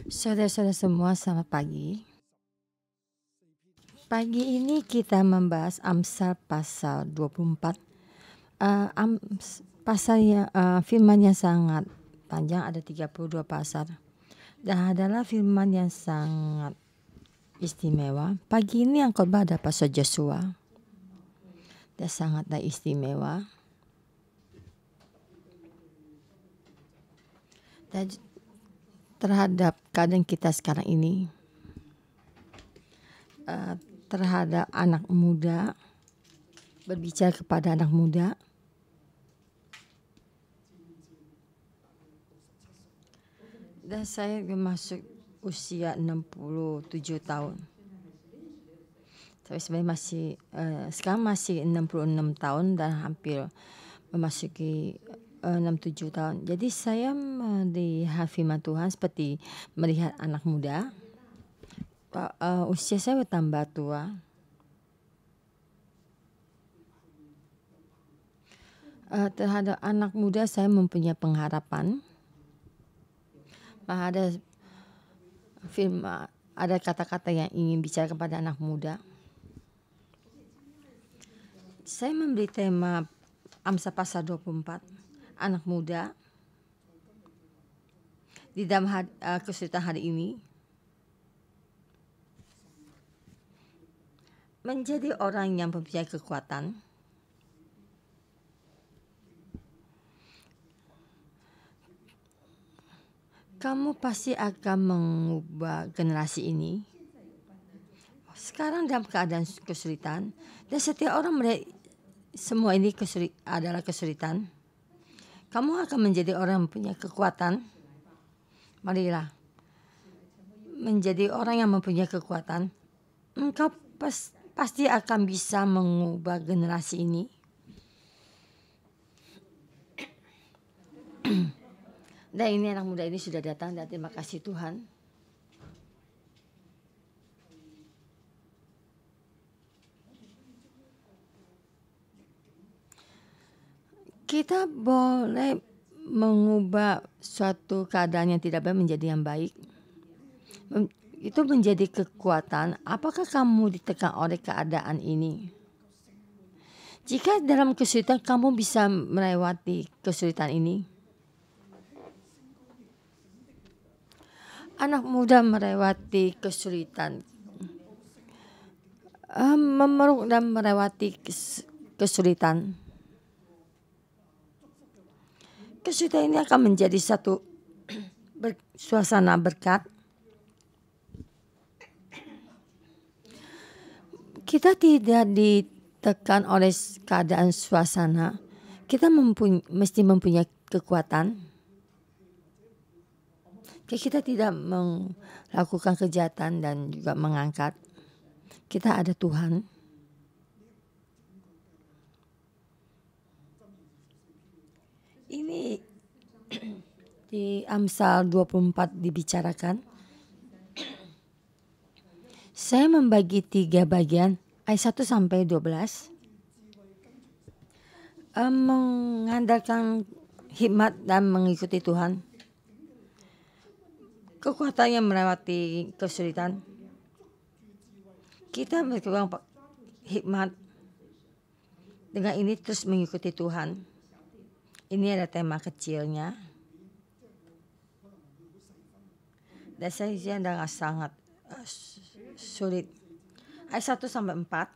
Saudara-saudara semua, selamat pagi. Pagi ini kita membahas Amsal pasal 24. Firman yang sangat panjang, ada 32 pasal. Dan adalah firman yang sangat istimewa. Pagi ini yang khotbah ada Pastor Joshua. Dan sangatlah istimewa. Dan terhadap keadaan kita sekarang ini, terhadap anak muda, berbicara kepada anak muda. Dan saya masuk usia 67 tahun. Saya sebenarnya sekarang masih 66 tahun dan hampir memasuki 67 tahun. Jadi saya melihat firman Tuhan seperti melihat anak muda. Usia saya bertambah tua. Terhadap anak muda saya mempunyai pengharapan. Ada kata-kata yang ingin bicara kepada anak muda. Saya memberi tema Amsal pasal 24, anak muda di dalam kesulitan hari ini. Menjadi orang yang mempunyai kekuatan. Kamu pasti akan mengubah generasi ini. Sekarang dalam keadaan kesulitan, dan setiap orang melihat semua ini adalah kesulitan. Kamu akan menjadi orang yang punya kekuatan. Marilah menjadi orang yang mempunyai kekuatan. Engkau pasti akan bisa mengubah generasi ini. Dan ini anak muda ini sudah datang, dan terima kasih Tuhan. Kita boleh mengubah suatu keadaan yang tidak baik menjadi yang baik. Itu menjadi kekuatan. Apakah kamu ditekan oleh keadaan ini? Jika dalam kesulitan kamu bisa melewati kesulitan ini. Anak muda melewati kesulitan. Memeluk dan melewati kesulitan. Kesulitan ini akan menjadi satu suasana berkat. Kita tidak ditekan oleh keadaan suasana. Kita mesti mempunyai kekuatan. Kita tidak melakukan kejahatan dan juga mengangkat. Kita ada Tuhan. Ini di Amsal 24 dibicarakan. Saya membagi 3 bagian, ayat 1 sampai 12. Mengandalkan hikmat dan mengikuti Tuhan. Kekuatan yang melewati kesulitan. Kita berkembang hikmat. Dengan ini terus mengikuti Tuhan. Ini ada tema kecilnya. Dan saya dengan sangat sulit. Ayat 1 sampai 4.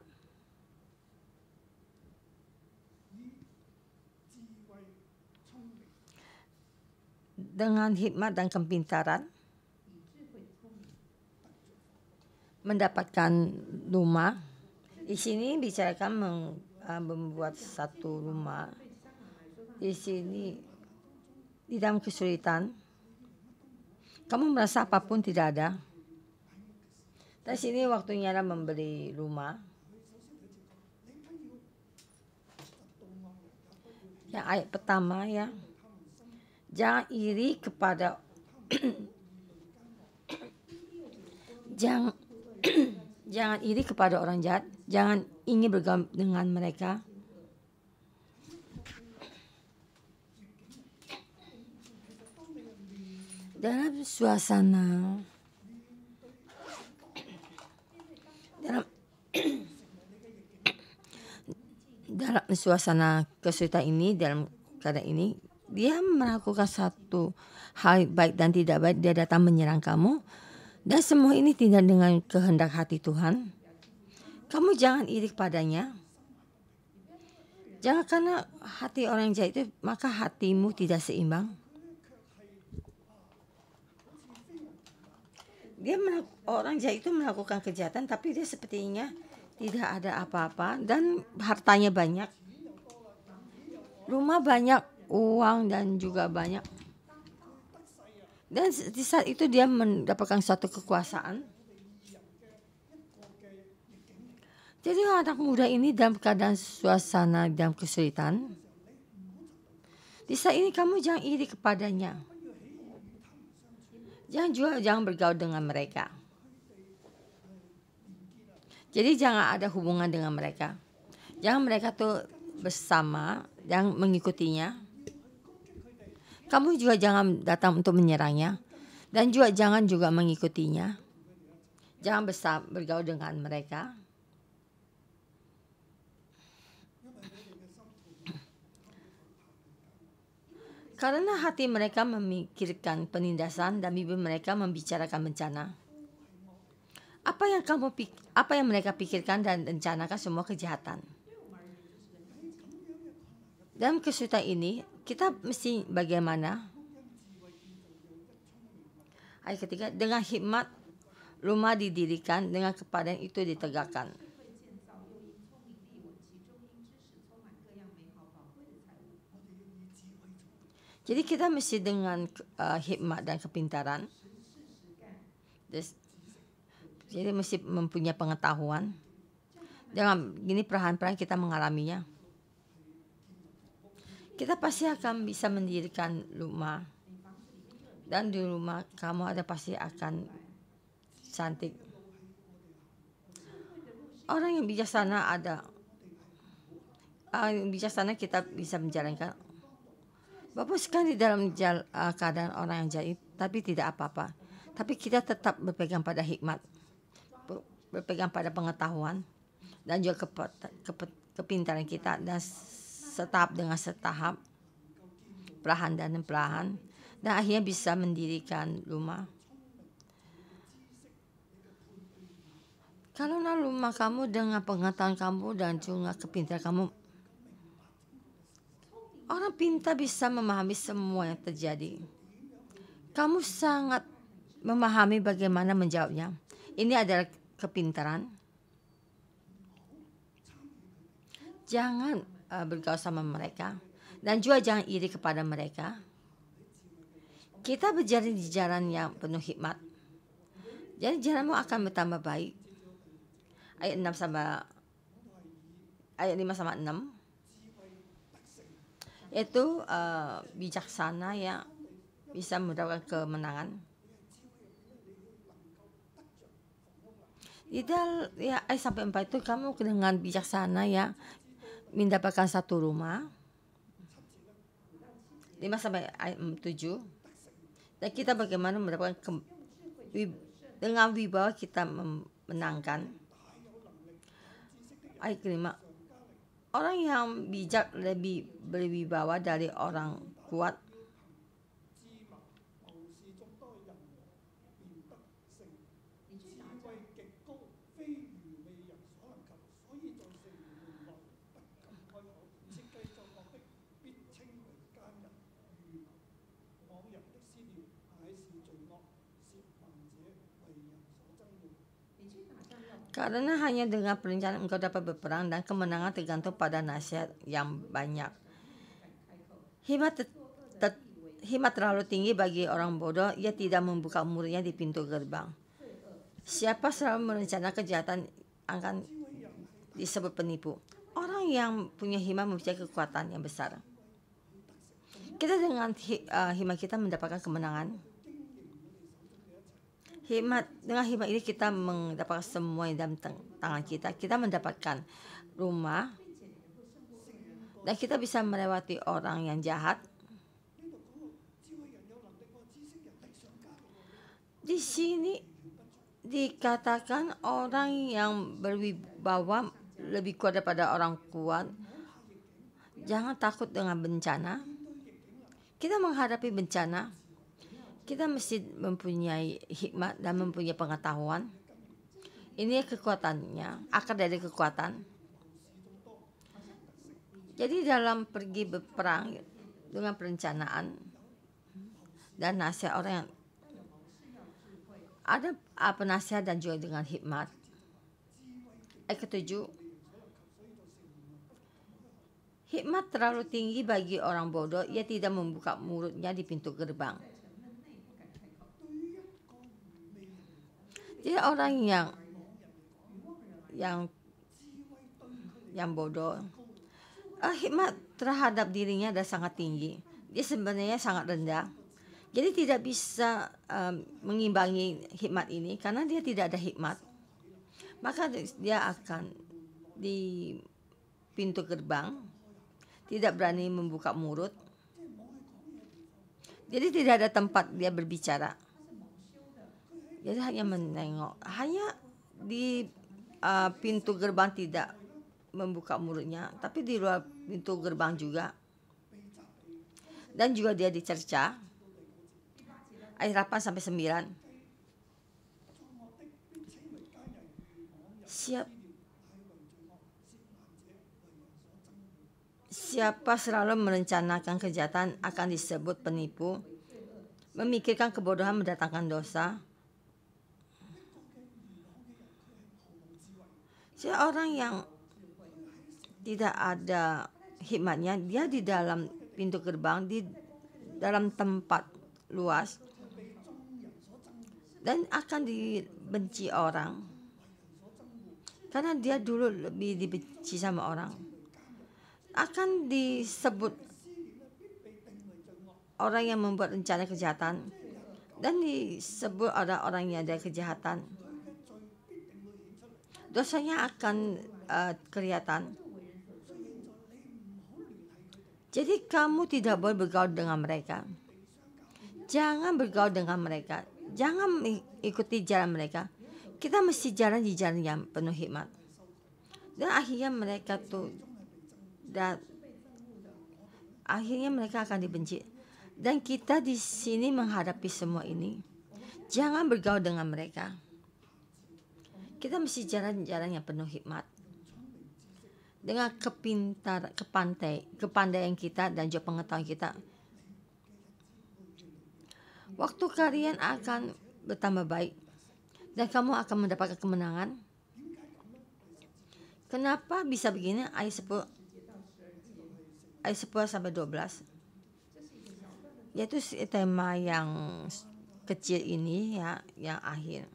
Dengan hikmat dan kepintaran mendapatkan rumah. Di sini bicarakan membuat satu rumah. Di sini di dalam kesulitan, kamu merasa apapun tidak ada. Dan sini waktunya adalah membeli rumah. Yang ayat pertama ya, jangan iri kepada jangan iri kepada orang jahat, jangan ingin bergaul dengan mereka. dalam suasana dalam dalam suasana kesulitan ini, dalam keadaan ini, dia melakukan satu hal baik dan tidak baik, dia datang menyerang kamu, dan semua ini tidak dengan kehendak hati Tuhan. Kamu jangan iri padanya. Jangan karena hati orang jahat itu, maka hatimu tidak seimbang. Orang jahat itu melakukan kejahatan, tapi dia sepertinya tidak ada apa-apa dan hartanya banyak, rumah banyak, uang dan juga banyak. Dan di saat itu dia mendapatkan suatu kekuasaan. Jadi anak muda ini dalam keadaan suasana dalam kesulitan, di saat ini kamu jangan iri kepadanya. Jangan bergaul dengan mereka. Jadi jangan ada hubungan dengan mereka. Jangan mereka tuh bersama, jangan mengikutinya. Kamu juga jangan datang untuk menyerangnya. Dan juga jangan juga mengikutinya. Jangan bergaul dengan mereka. Karena hati mereka memikirkan penindasan dan bibir mereka membicarakan bencana. Apa yang mereka pikirkan dan rencanakan semua kejahatan. Dalam kesulitan ini, kita mesti bagaimana? Ayat ketiga, dengan hikmat rumah didirikan, dengan kepadan itu ditegakkan. Jadi kita mesti dengan hikmat dan kepintaran. Jadi mesti mempunyai pengetahuan. Dengan gini perlahan-lahan kita mengalaminya. Kita pasti akan bisa mendirikan rumah. Dan di rumah kamu pasti akan cantik. Orang yang bijaksana bijaksana kita bisa menjalankan. Bapak sekali dalam keadaan orang yang jahil, tapi tidak apa-apa. Tapi kita tetap berpegang pada hikmat, berpegang pada pengetahuan, dan juga kepintaran kita, dan setahap dengan setahap, perlahan dan perlahan, dan akhirnya bisa mendirikan rumah. Kalau rumah kamu dengan pengetahuan kamu dan juga kepintaran kamu, orang pintar bisa memahami semua yang terjadi. Kamu sangat memahami bagaimana menjawabnya. Ini adalah kepintaran. Jangan bergaul sama mereka. Dan juga jangan iri kepada mereka. Kita berjalan di jalan yang penuh hikmat. Jadi jalanmu akan bertambah baik. Ayat 5 sama 6. Itu bijaksana yang bisa mendapatkan kemenangan. Ayat sampai 4 itu kamu dengan bijaksana yang mendapatkan satu rumah. 5 sampai ayat 7. Dan kita bagaimana mendapatkan dengan wibawa kita memenangkan. Ayat kelima. Orang yang bijak lebih berwibawa dari orang kuat. Karena hanya dengan perencanaan engkau dapat berperang, dan kemenangan tergantung pada nasihat yang banyak. Hikmat terlalu tinggi bagi orang bodoh, ia tidak membuka mulutnya di pintu gerbang. Siapa selalu merencanakan kejahatan akan disebut penipu. Orang yang punya hikmat mempunyai kekuatan yang besar. Kita dengan hikmat kita mendapatkan kemenangan. Dengan hikmat ini kita mendapatkan semua yang dalam tangan kita. Kita mendapatkan rumah, dan kita bisa melewati orang yang jahat. Di sini dikatakan orang yang berwibawa lebih kuat daripada orang kuat. Jangan takut dengan bencana. Kita menghadapi bencana, kita mesti mempunyai hikmat dan mempunyai pengetahuan. Ini kekuatannya, akar dari kekuatan. Jadi dalam pergi berperang dengan perencanaan dan nasihat orang yang ada penasihat dan juga dengan hikmat. Ketujuh, hikmat terlalu tinggi bagi orang bodoh, ia tidak membuka mulutnya di pintu gerbang. Jadi orang yang bodoh, hikmat terhadap dirinya adalah sangat tinggi. Dia sebenarnya sangat rendah. Jadi tidak bisa mengimbangi hikmat ini karena dia tidak ada hikmat. Maka dia akan di pintu gerbang, tidak berani membuka mulut. Jadi tidak ada tempat dia berbicara. Jadi hanya menengok, hanya di pintu gerbang tidak membuka mulutnya, tapi di luar pintu gerbang juga. Dan juga dia dicerca. Ayat 8 sampai 9. Siapa selalu merencanakan kejahatan akan disebut penipu. Memikirkan kebodohan mendatangkan dosa. Orang yang tidak ada hikmatnya, dia di dalam pintu gerbang, di dalam tempat luas, dan akan dibenci orang karena dia dulu lebih dibenci sama orang. Akan disebut orang yang membuat rencana kejahatan, dan disebut ada orang yang ada kejahatan. Dosanya akan kelihatan. Jadi kamu tidak boleh bergaul dengan mereka. Jangan bergaul dengan mereka. Jangan ikuti jalan mereka. Kita mesti jalan di jalan yang penuh hikmat. Dan akhirnya mereka akan dibenci. Dan kita di sini menghadapi semua ini. Jangan bergaul dengan mereka. Kita mesti jalan-jalan yang penuh hikmat. Dengan kepandaian kita dan juga pengetahuan kita. Waktu kalian akan bertambah baik. Dan kamu akan mendapatkan kemenangan. Kenapa bisa begini? Ayat 10 sampai 12. Yaitu tema yang kecil ini ya, yang akhir.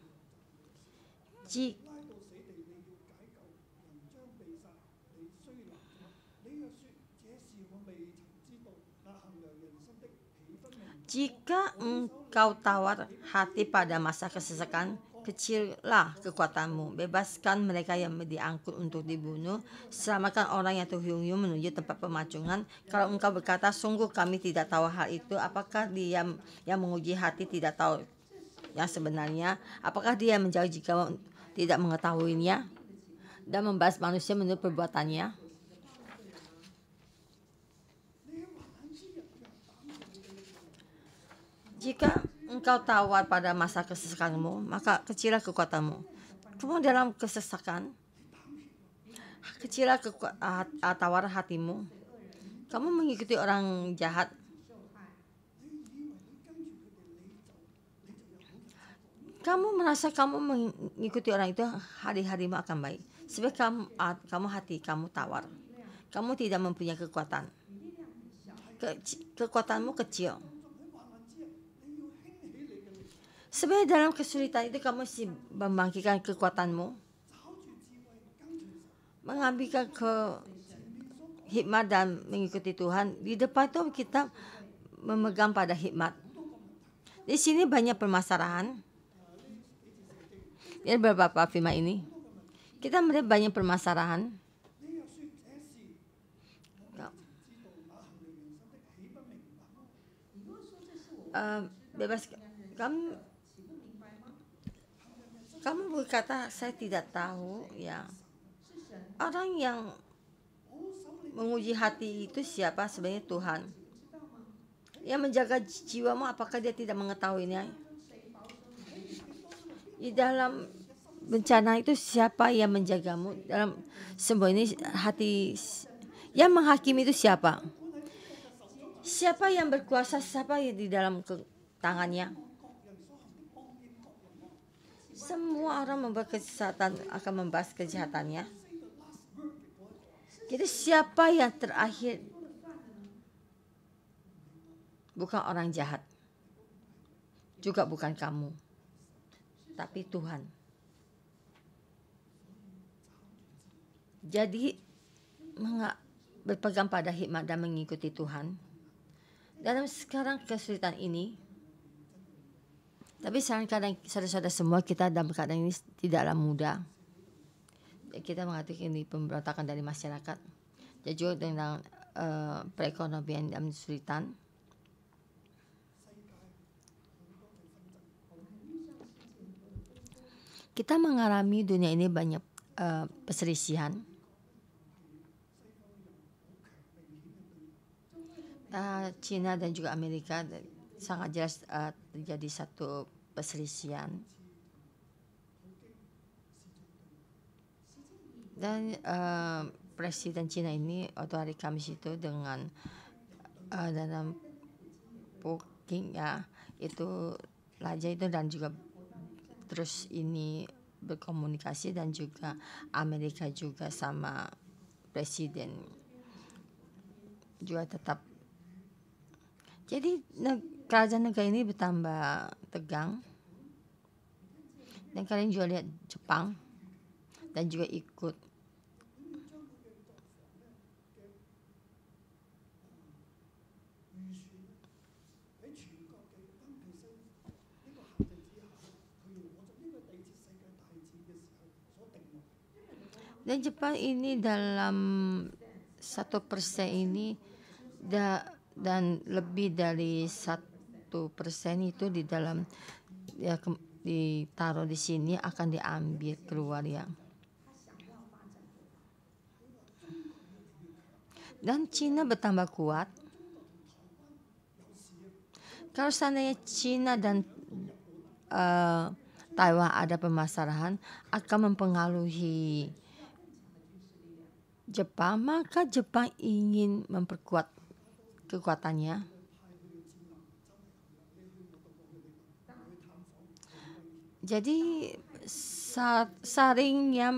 Jika engkau tawar hati pada masa kesesakan, kecillah kekuatanmu. Bebaskan mereka yang diangkut untuk dibunuh. Selamatkan orang yang terhuyung menuju tempat pemacungan. Kalau engkau berkata, sungguh kami tidak tahu hal itu, apakah dia yang menguji hati tidak tahu yang sebenarnya? Apakah dia menjauh jika tidak mengetahuinya dan membalas manusia menurut perbuatannya? Jika engkau tawar pada masa kesesakanmu, maka kecillah kekuatanmu. Kamu dalam kesesakan, kecillah tawar hatimu. Kamu mengikuti orang jahat. Kamu merasa kamu mengikuti orang itu, hari-harimu akan baik. Sebab kamu tawar. Kamu tidak mempunyai kekuatan. Kekuatanmu kecil. Sebenarnya dalam kesulitan itu kamu mesti membangkitkan kekuatanmu, mengambilkan hikmat dan mengikuti Tuhan. Di depan itu kita memegang pada hikmat. Di sini banyak permasalahan. Ini beberapa firman ini. Kita melihat banyak permasalahan. Bebas kamu kamu berkata saya tidak tahu, ya. Orang yang menguji hati itu siapa? Sebenarnya Tuhan. Yang menjaga jiwamu, apakah dia tidak mengetahuinya? Di dalam bencana itu siapa yang menjagamu? Dalam semua ini hati yang menghakimi itu siapa? Siapa yang berkuasa? Siapa yang di dalam tangannya? Semua orang membuat kejahatan akan membahas kejahatannya. Jadi siapa yang terakhir? Bukan orang jahat, juga bukan kamu, tapi Tuhan. Jadi berpegang pada hikmat dan mengikuti Tuhan dalam sekarang kesulitan ini. Tapi kadang saudara-saudara semua, kita dalam keadaan ini tidaklah mudah. Kita menghadapi ini pemberontakan dari masyarakat dan juga dengan perekonomian dan kesulitan. Kita mengalami dunia ini banyak perselisihan. China dan juga Amerika sangat jelas terjadi satu perselisihan. Dan Presiden China ini waktu hari Kamis itu dengan dalam Peking, ya, itu raja itu, dan juga terus ini berkomunikasi, dan juga Amerika juga sama presiden juga tetap. Jadi kerajaan negara ini bertambah tegang. Dan kalian juga lihat Jepang dan juga ikut. Dan Jepang ini dalam 1% ini dan lebih dari 1% itu di dalam, ya, ditaruh di sini akan diambil keluar, ya. Dan Cina bertambah kuat. Kalau seandainya Cina dan Taiwan ada permasalahan akan mempengaruhi Jepang, maka Jepang ingin memperkuat kekuatannya. Jadi saringnya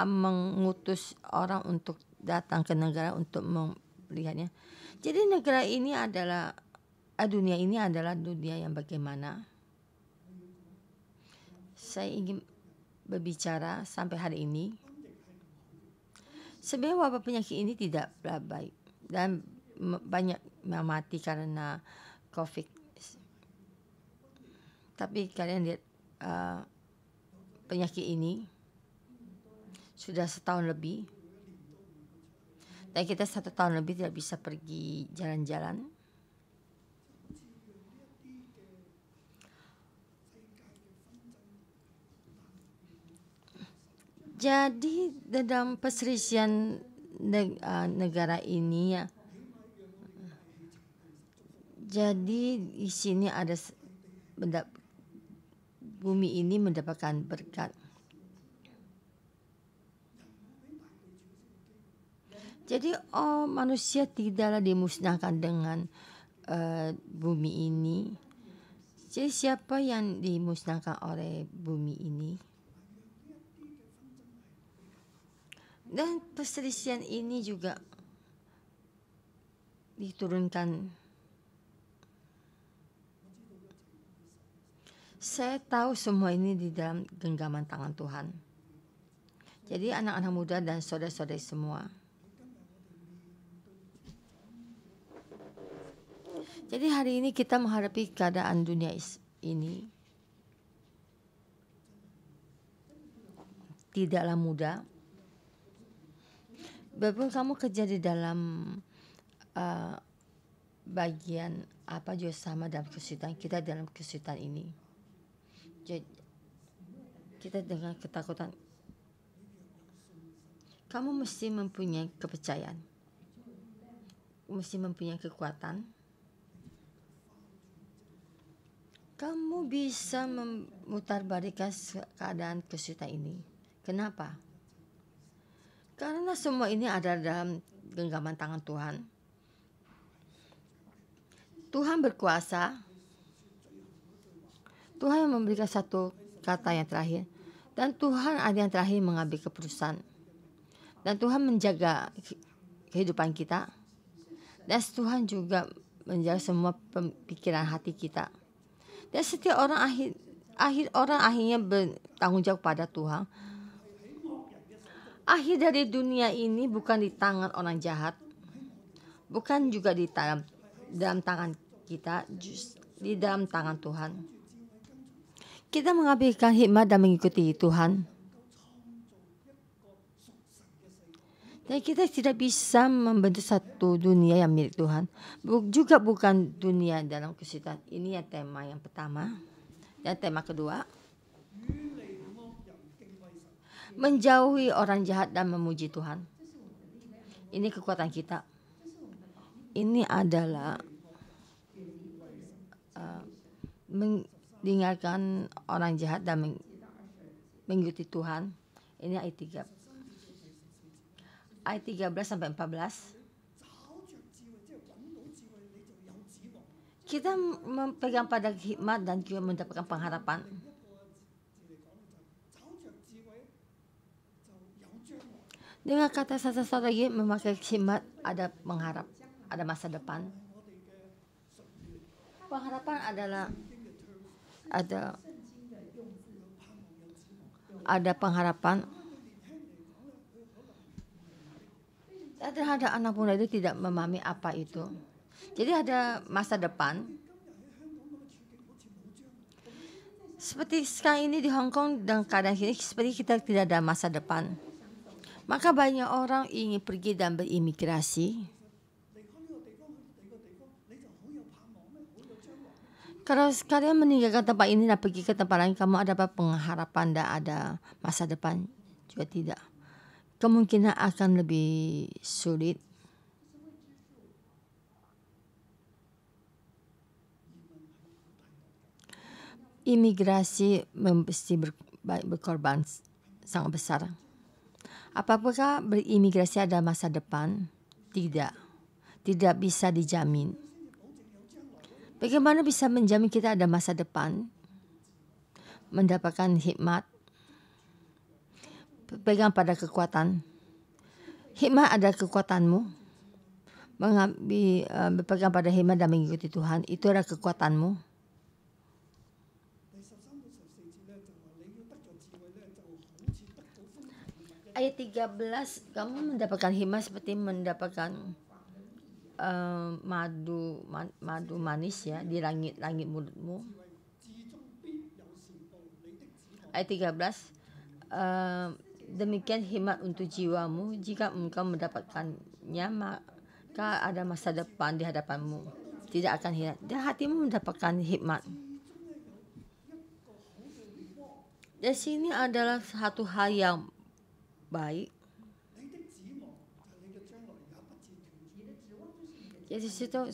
mengutus orang untuk datang ke negara untuk melihatnya. Jadi negara ini adalah dunia ini adalah dunia yang bagaimana. Saya ingin berbicara sampai hari ini. Sebenarnya wabah penyakit ini tidak baik dan banyak yang mati karena COVID. Tapi kalian lihat penyakit ini sudah setahun lebih, dan kita 1 tahun lebih tidak bisa pergi jalan-jalan. Jadi dalam perselisihan negara ini, ya, jadi di sini ada bumi ini mendapatkan berkat. Jadi manusia tidaklah dimusnahkan dengan bumi ini. Jadi siapa yang dimusnahkan oleh bumi ini? Dan perselisihan ini juga diturunkan. Saya tahu semua ini di dalam genggaman tangan Tuhan. Jadi anak-anak muda dan saudara-saudari semua, jadi hari ini kita menghadapi keadaan dunia ini tidaklah mudah. Walaupun kamu kerja di dalam bagian apa juga sama dalam kesulitan, kita dalam kesulitan ini. kita dengan ketakutan. Kamu mesti mempunyai kepercayaan, mesti mempunyai kekuatan. Kamu bisa memutarbalikkan keadaan kesulitan ini. Kenapa? Karena semua ini ada dalam genggaman tangan Tuhan. Tuhan berkuasa. Tuhan yang memberikan satu kata yang terakhir. Dan Tuhan ada yang terakhir mengambil keputusan. Dan Tuhan menjaga kehidupan kita. Dan Tuhan juga menjaga semua pikiran hati kita. Dan setiap orang akhirnya bertanggung jawab pada Tuhan. Akhir dari dunia ini bukan di tangan orang jahat, bukan juga di dalam tangan kita, di dalam tangan Tuhan. Kita mengambilkan hikmat dan mengikuti Tuhan. Dan kita tidak bisa membentuk satu dunia yang milik Tuhan. Juga bukan dunia dalam kesulitan. Ini yang tema yang pertama. Dan tema kedua, menjauhi orang jahat dan memuji Tuhan. Ini kekuatan kita. Ini adalah meninggalkan orang jahat dan mengikuti Tuhan. Ini ayat 3. Ayat 13 sampai 14. Kita memegang pada hikmat dan juga mendapatkan pengharapan. Dengan kata satu lagi, memakai hikmat ada mengharap, ada masa depan. Pengharapan adalah ada pengharapan. Terhadap anak muda itu tidak memahami apa itu. Jadi ada masa depan. Seperti sekarang ini di Hong Kong dan keadaan ini seperti kita tidak ada masa depan. Maka banyak orang ingin pergi dan berimigrasi. Kalau kalian meninggalkan tempat ini dan pergi ke tempat lain, kamu ada apa pengharapan dan ada masa depan? Juga tidak. Kemungkinan akan lebih sulit. Imigrasi mesti berkorban sangat besar. Apakah berimigrasi ada masa depan? Tidak. Tidak bisa dijamin. Bagaimana bisa menjamin kita ada masa depan? Mendapatkan hikmat. Pegang pada kekuatan. Hikmat adalah kekuatanmu. Berpegang pada hikmat dan mengikuti Tuhan. Itu adalah kekuatanmu. Ayat 13, kamu mendapatkan hikmat seperti mendapatkan madu manis ya di langit mulutmu. Ayat 13, demikian hikmat untuk jiwamu. Jika engkau mendapatkannya, maka ada masa depan di hadapanmu. Tidak akan hilang. Dan hatimu mendapatkan hikmat. Dan sini adalah satu hal yang baik. Jadi situ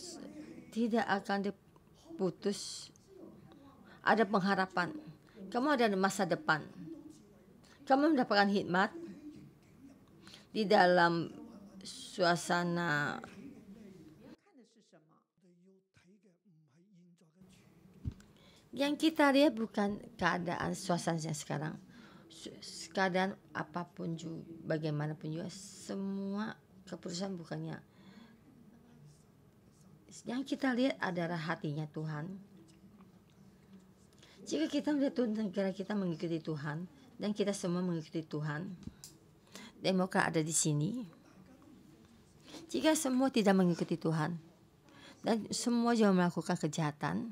tidak akan diputus. Ada pengharapan. Kamu ada masa depan. Kamu mendapatkan hikmat di dalam suasana yang kita lihat bukan keadaan suasananya sekarang. Keadaan apapun juga, bagaimanapun juga, semua keputusan bukannya. Yang kita lihat adalah hatinya Tuhan. Jika kita melihat negara kita mengikuti Tuhan dan kita semua mengikuti Tuhan, Demokrat ada di sini. Jika semua tidak mengikuti Tuhan dan semua juga melakukan kejahatan,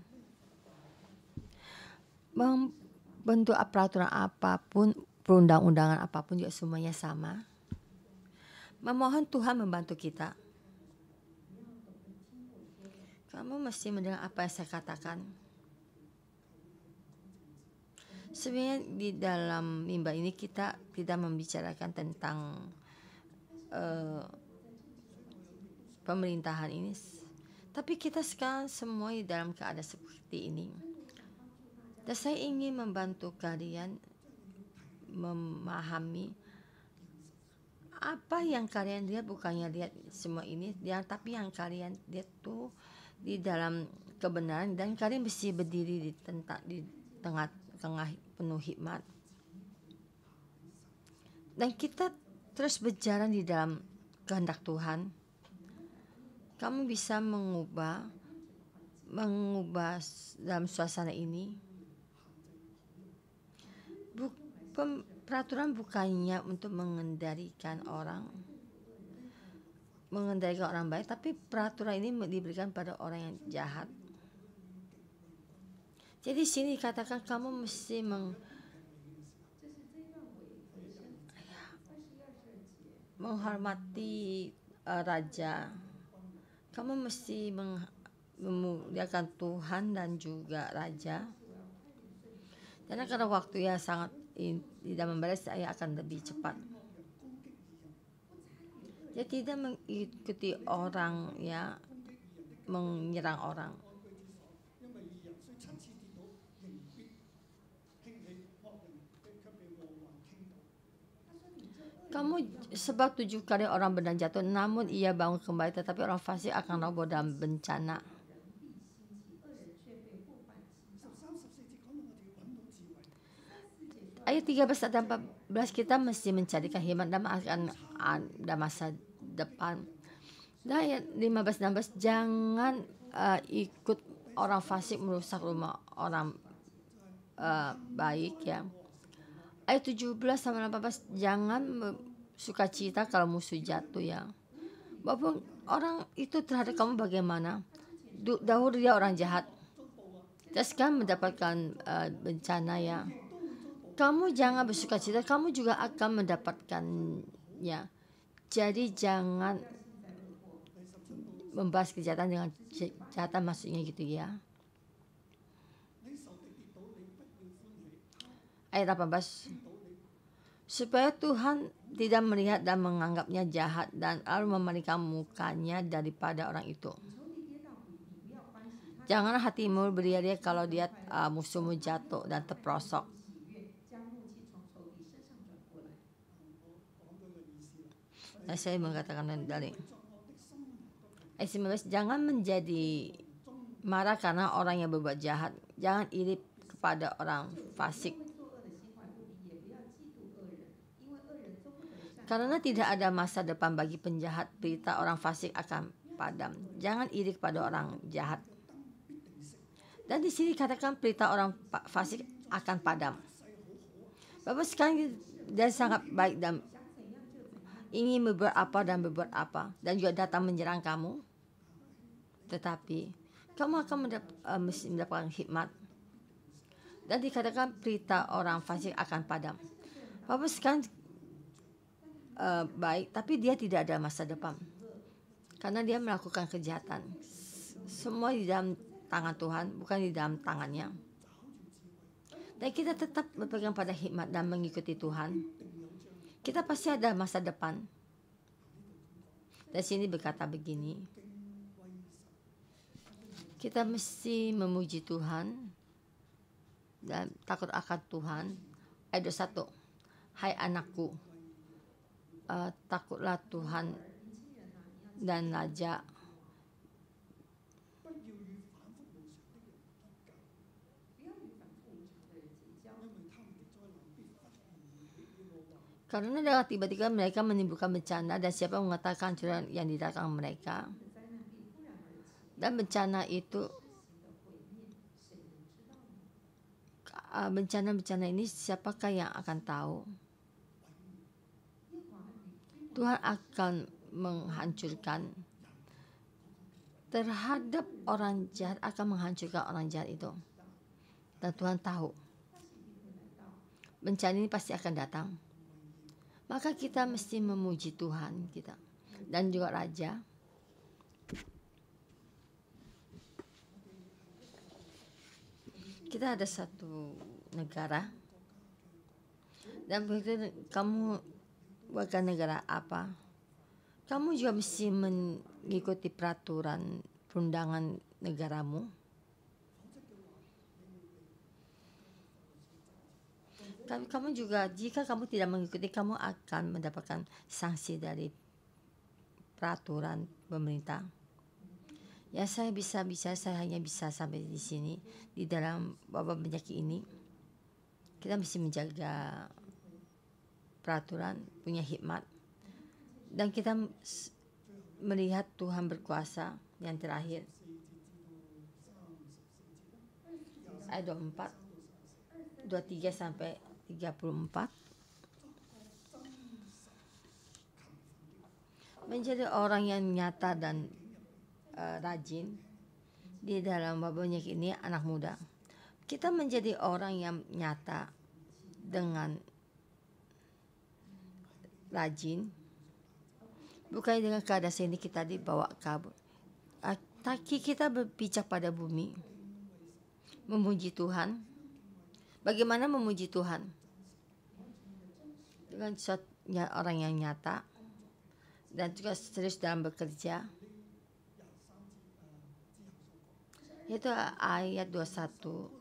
membentuk peraturan apapun, perundang-undangan apapun juga semuanya sama. Memohon Tuhan membantu kita. Kamu mesti mendengar apa yang saya katakan. Sebenarnya di dalam mimbar ini kita tidak membicarakan tentang pemerintahan ini, tapi kita sekarang semua di dalam keadaan seperti ini. Dan saya ingin membantu kalian memahami apa yang kalian lihat, bukannya lihat semua ini, tapi yang kalian lihat tuh di dalam kebenaran, dan kalian mesti berdiri di tengah-tengah penuh hikmat. Dan kita terus berjalan di dalam kehendak Tuhan. Kamu bisa mengubah dalam suasana ini. Peraturan bukannya untuk mengendalikan orang baik, tapi peraturan ini diberikan pada orang yang jahat. Jadi sini dikatakan kamu mesti menghormati raja. Kamu mesti memuliakan Tuhan dan juga raja. Karena karena waktu ya sangat tidak membalas, saya akan lebih cepat. Dia tidak mengikuti orang ya, menyerang orang. Kamu sebab 7 kali orang benar jatuh, namun ia bangun kembali, tetapi orang fasik akan roboh dalam bencana. Ayat 13 dan 14 kita mesti mencarikan hikmat dan akan ada masa depan. Dan ayat 15 dan 16 jangan ikut orang fasik merusak rumah orang baik ya. Ayat 17 sama 18 jangan suka cita kalau musuh jatuh ya. Walaupun orang itu terhadap kamu bagaimana, dahulu dia orang jahat, dan sekarang mendapatkan bencana ya. Kamu jangan bersuka cita, kamu juga akan mendapatkannya. Jadi jangan membahas kejahatan dengan kejahatan, maksudnya gitu ya. Ayat 18, supaya Tuhan tidak melihat dan menganggapnya jahat dan lalu memalingkan mukanya daripada orang itu. Janganlah hatimu beria-ria kalau dia musuhmu jatuh dan terperosok. Saya mengatakan dari ayat 19, jangan menjadi marah karena orang yang berbuat jahat. Jangan iri kepada orang fasik, karena tidak ada masa depan bagi penjahat. Berita orang fasik akan padam. Jangan iri kepada orang jahat. Dan di sini katakan berita orang fasik akan padam. Bapak sekarang dia sangat baik dan ingin berbuat apa dan juga datang menyerang kamu, tetapi kamu akan mendapatkan hikmat. Dan dikatakan berita orang fasik akan padam. Bapak sekarang baik, tapi dia tidak ada masa depan karena dia melakukan kejahatan. Semua di dalam tangan Tuhan, bukan di dalam tangannya. Dan kita tetap berpegang pada hikmat dan mengikuti Tuhan. Kita pasti ada masa depan. Dan sini berkata begini, kita mesti memuji Tuhan dan takut akan Tuhan. Ayat 21, hai anakku, takutlah Tuhan dan raja. Karena dengan tiba-tiba mereka menimbulkan bencana, dan siapa mengatakan kehancuran yang didatangkan mereka. Dan bencana itu, bencana-bencana ini siapakah yang akan tahu? Tuhan akan menghancurkan terhadap orang jahat, akan menghancurkan orang jahat itu. Dan Tuhan tahu bencana ini pasti akan datang. Maka kita mesti memuji Tuhan kita dan juga Raja. Kita ada satu negara Dan begitu kamu warga negara apa, kamu juga mesti mengikuti peraturan perundangan negaramu. Kamu juga, jika kamu tidak mengikuti, kamu akan mendapatkan sanksi dari peraturan pemerintah. Ya, saya hanya bisa sampai di sini di dalam wabah penyakit ini. Kita mesti menjaga peraturan, punya hikmat, dan kita melihat Tuhan berkuasa. Yang terakhir, ayat 23 sampai 34. Menjadi orang yang nyata dan rajin di dalam wabah penyakit ini, anak muda. Kita menjadi orang yang nyata dengan rajin, bukan dengan keadaan ini kita dibawa kabur. Kaki kita berpijak pada bumi, memuji Tuhan. Bagaimana memuji Tuhan? Dengan orang yang nyata dan juga serius dalam bekerja. Itu ayat 21.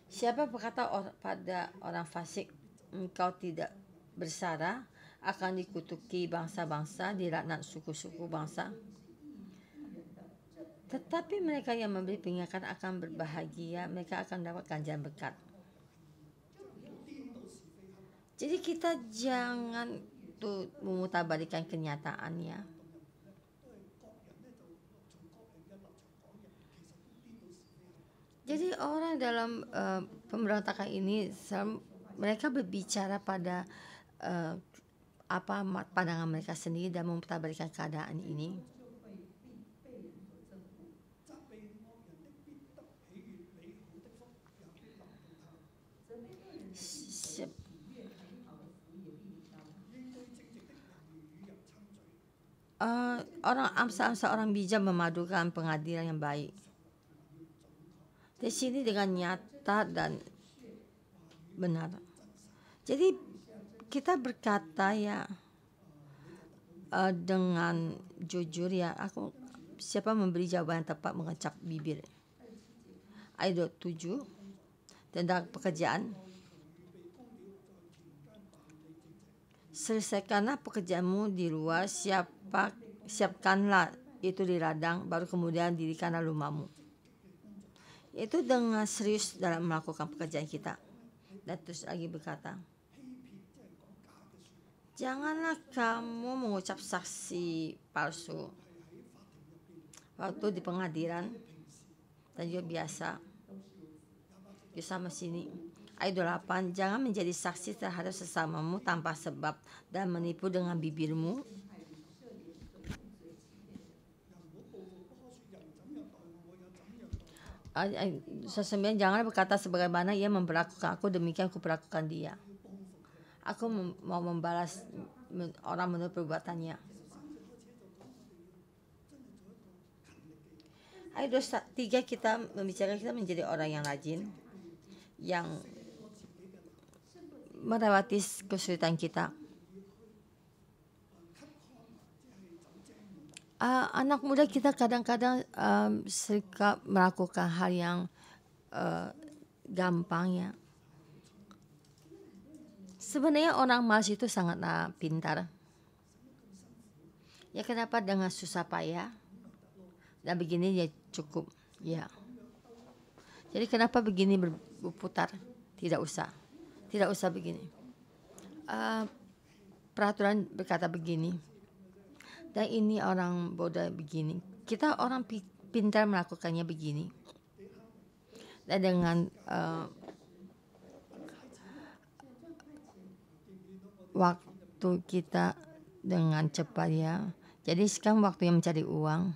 Siapa berkata pada orang fasik, engkau tidak bersara, akan dikutuki bangsa-bangsa, dilaknat suku-suku bangsa. Tetapi mereka yang memberi peringatan akan berbahagia, mereka akan dapat ganjaran berkat. Jadi kita jangan tuh memutarbalikkan kenyataannya. Jadi orang dalam pemberontakan ini, mereka berbicara pada pandangan mereka sendiri dan memutarbalikkan keadaan ini. Orang amsa-amsa orang bijak memadukan pengadilan yang baik. Di sini dengan nyata dan benar. Jadi kita berkata ya dengan jujur ya, siapa memberi jawaban yang tepat mengecap bibir. Ayat 7 tentang pekerjaan. Selesaikanlah pekerjaanmu di luar, siapkanlah itu di ladang, baru kemudian dirikanlah rumahmu. Itu dengan serius dalam melakukan pekerjaan kita. Dan terus lagi berkata, janganlah kamu mengucap saksi palsu waktu di pengadilan dan juga biasa. Sama sini. Ayat 8, jangan menjadi saksi terhadap sesamamu tanpa sebab dan menipu dengan bibirmu. Sesungguhnya jangan berkata sebagaimana ia memperlakukan aku, demikian aku perlakukan dia. Aku mau membalas orang menurut perbuatannya. Ayat 23 kita membicarakan kita menjadi orang yang rajin, yang melewati kesulitan kita. Anak muda kita kadang-kadang suka melakukan hal yang gampang ya. Sebenarnya orang malas itu sangatlah pintar. Ya kenapa dengan susah payah dan begini ya cukup ya. Jadi kenapa begini berputar? Tidak usah begini. Peraturan berkata begini. Dan ini orang bodoh begini. Kita orang pintar melakukannya begini. Dan dengan waktu kita dengan cepat ya. Jadi sekarang waktunya mencari uang.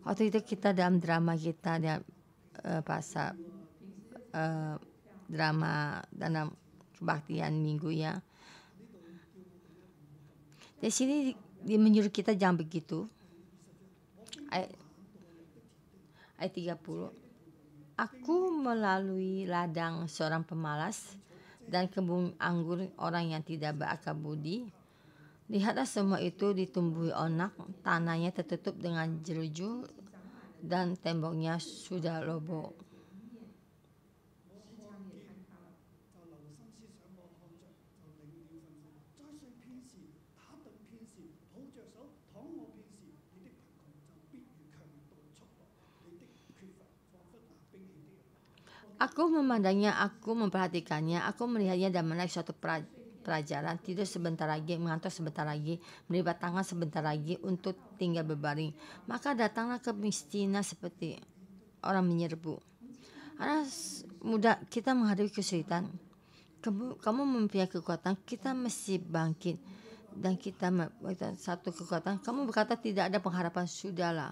Waktu itu kita dalam drama kita dalam pasal drama dalam kebaktian minggu ya. Di sini dia menyuruh kita jangan begitu. Ayat 30. Aku melalui ladang seorang pemalas dan kebun anggur orang yang tidak berakal budi. Lihatlah semua itu ditumbuhi onak, tanahnya tertutup dengan jeruju dan temboknya sudah roboh. Aku memandangnya, aku memperhatikannya, aku melihatnya dan menarik suatu pelajaran, tidur sebentar lagi, mengantuk sebentar lagi, melibat tangan sebentar lagi untuk tinggal berbaring. Maka datanglah kemiskinan seperti orang menyerbu. Anak muda, kita menghadapi kesulitan. Kamu mempunyai kekuatan, kita mesti bangkit. Dan kita satu kekuatan, kamu berkata tidak ada pengharapan, sudahlah.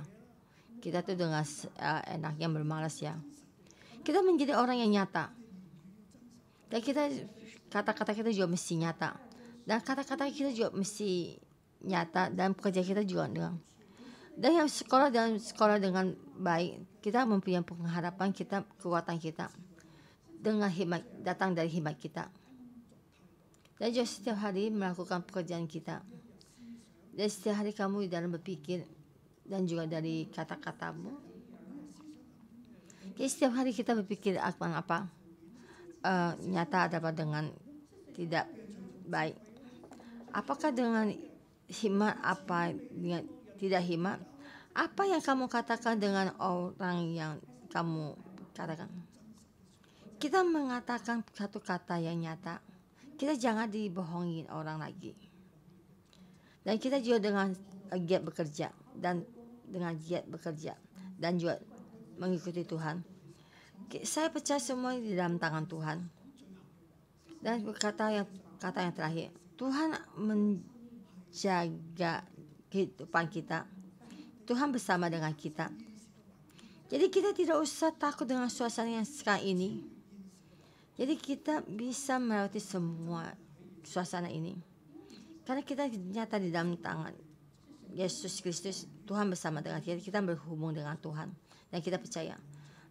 Kita tuh dengan enaknya bermalas ya. Kita menjadi orang yang nyata. Dan kata-kata kita juga mesti nyata. Dan kata-kata kita juga mesti nyata. Dan pekerjaan kita juga dengan. Dan yang sekolah dengan baik, kita mempunyai pengharapan kita, kekuatan kita. Dengan hikmat, datang dari hikmat kita. Dan juga setiap hari melakukan pekerjaan kita. Dan setiap hari kamu dalam berpikir. Dan juga dari kata-katamu. Jadi setiap hari kita berpikir apa nyata adalah dengan tidak baik. Apakah dengan hikmat, apa dengan tidak hikmat? Apa yang kamu katakan dengan orang yang kamu katakan? Kita mengatakan satu kata yang nyata. Kita jangan dibohongin orang lagi. Dan kita juga dengan giat bekerja dan juga mengikuti Tuhan. Saya percaya semua di dalam tangan Tuhan. Dan kata yang terakhir, Tuhan menjaga kehidupan kita. Tuhan bersama dengan kita. Jadi kita tidak usah takut dengan suasana yang sekarang ini. Jadi kita bisa melewati semua suasana ini. Karena kita nyata di dalam tangan Yesus Kristus. Tuhan bersama dengan kita. Kita berhubung dengan Tuhan. Dan kita percaya,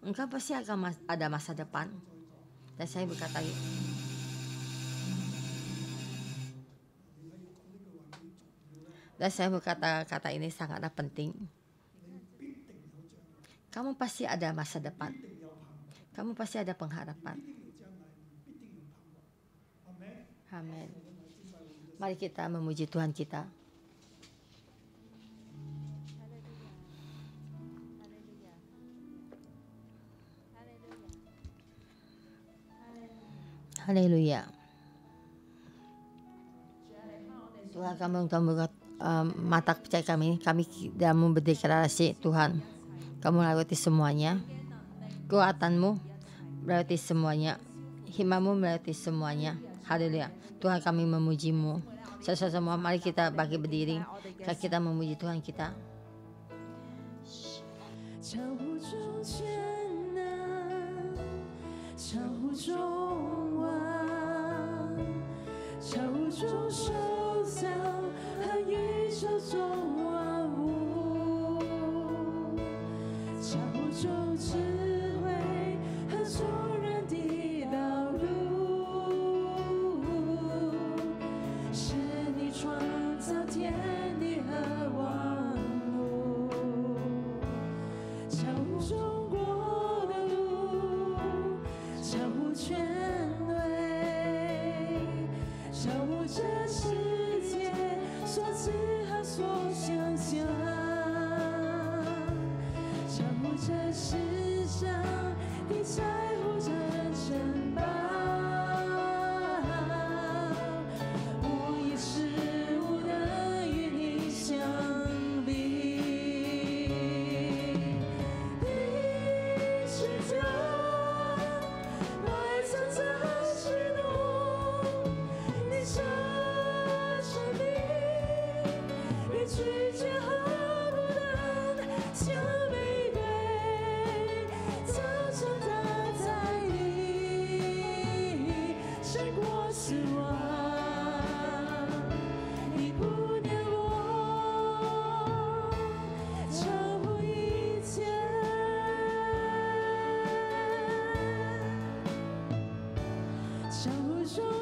engkau pasti akan ada masa depan. Dan saya berkata, kata ini sangatlah penting. Kamu pasti ada masa depan. Kamu pasti ada pengharapan. Amin. Mari kita memuji Tuhan kita. Haleluya. Tuhan, kami membuka mata percaya kami dalam berdeklarasi. Tuhan, kamu melewati semuanya. Kekuatanmu melewati semuanya. Hikmatmu melewati semuanya. Haleluya. Tuhan, kami memujimu. Semua mari kita bagi berdiri. Kita memuji Tuhan kita.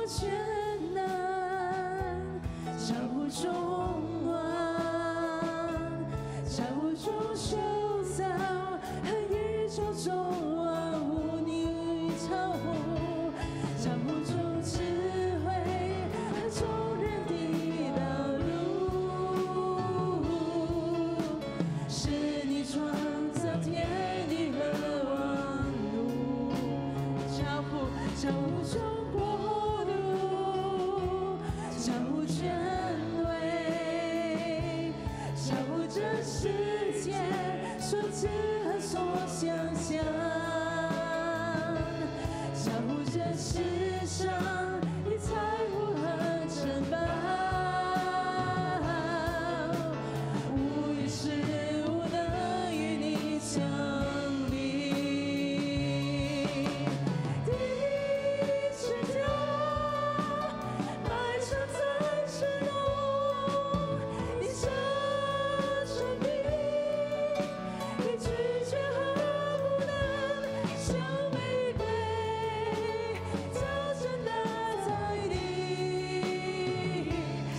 艰难，交互中望，交互中修造，和宇宙中万物你超乎，交互中智慧和众人的道路，是你创造天地和万物，交互中国度，交互权威，交互这世界所知和所想象，交互这世上的财富和珍宝，无一事无能与你相比。第一视角，埋藏在石洞，你这生命，你拒绝和不能，像玫瑰，早晨打在地，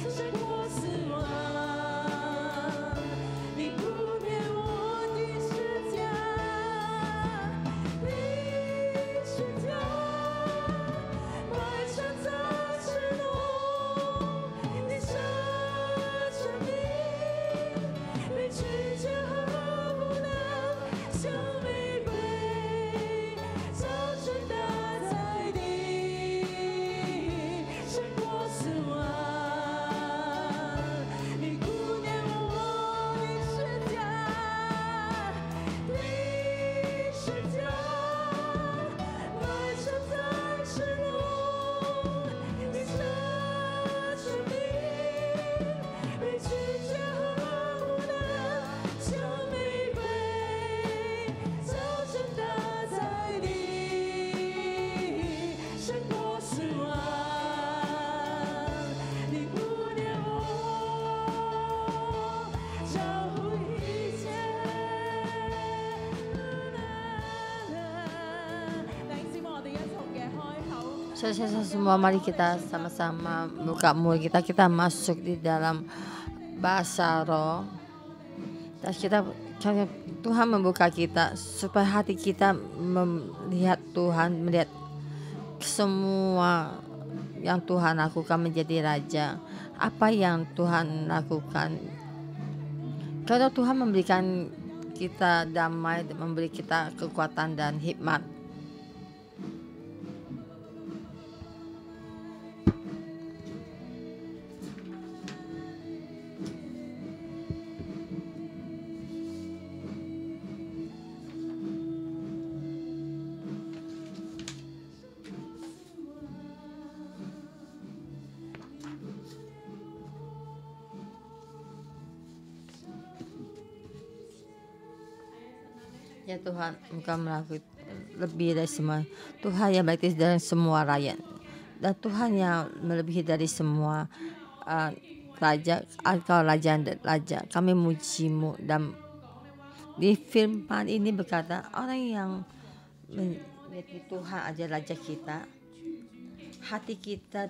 胜过死亡。你不灭我的世界，你是家，埋藏在石洞，你这生命，你拒绝和不能，像玫瑰，早晨打在地，胜过死亡。你顾念我的世界，你是家，埋藏在石洞，你这生命，你拒绝和不能，像玫瑰，早晨打在地，胜过死亡。你顾念我，照顾一切。弟兄姊妹，我哋一同嘅開口。Saudara semua, mari kita sama-sama buka mulut kita masuk di dalam bahasa roh. Dan Tuhan membuka kita supaya hati kita melihat Tuhan, melihat semua yang Tuhan lakukan menjadi raja. Apa yang Tuhan lakukan? Kalau Tuhan memberikan kita damai, memberi kita kekuatan dan hikmat. Ya Tuhan, Engkau melakukan lebih dari semua. Tuhan yang baik dari semua rakyat. Dan Tuhan yang melebihi dari semua raja. Engkau raja dan raja. Kami muji-Mu. Dan di firman ini berkata, orang yang memiliki Tuhan adalah raja kita. Hati kita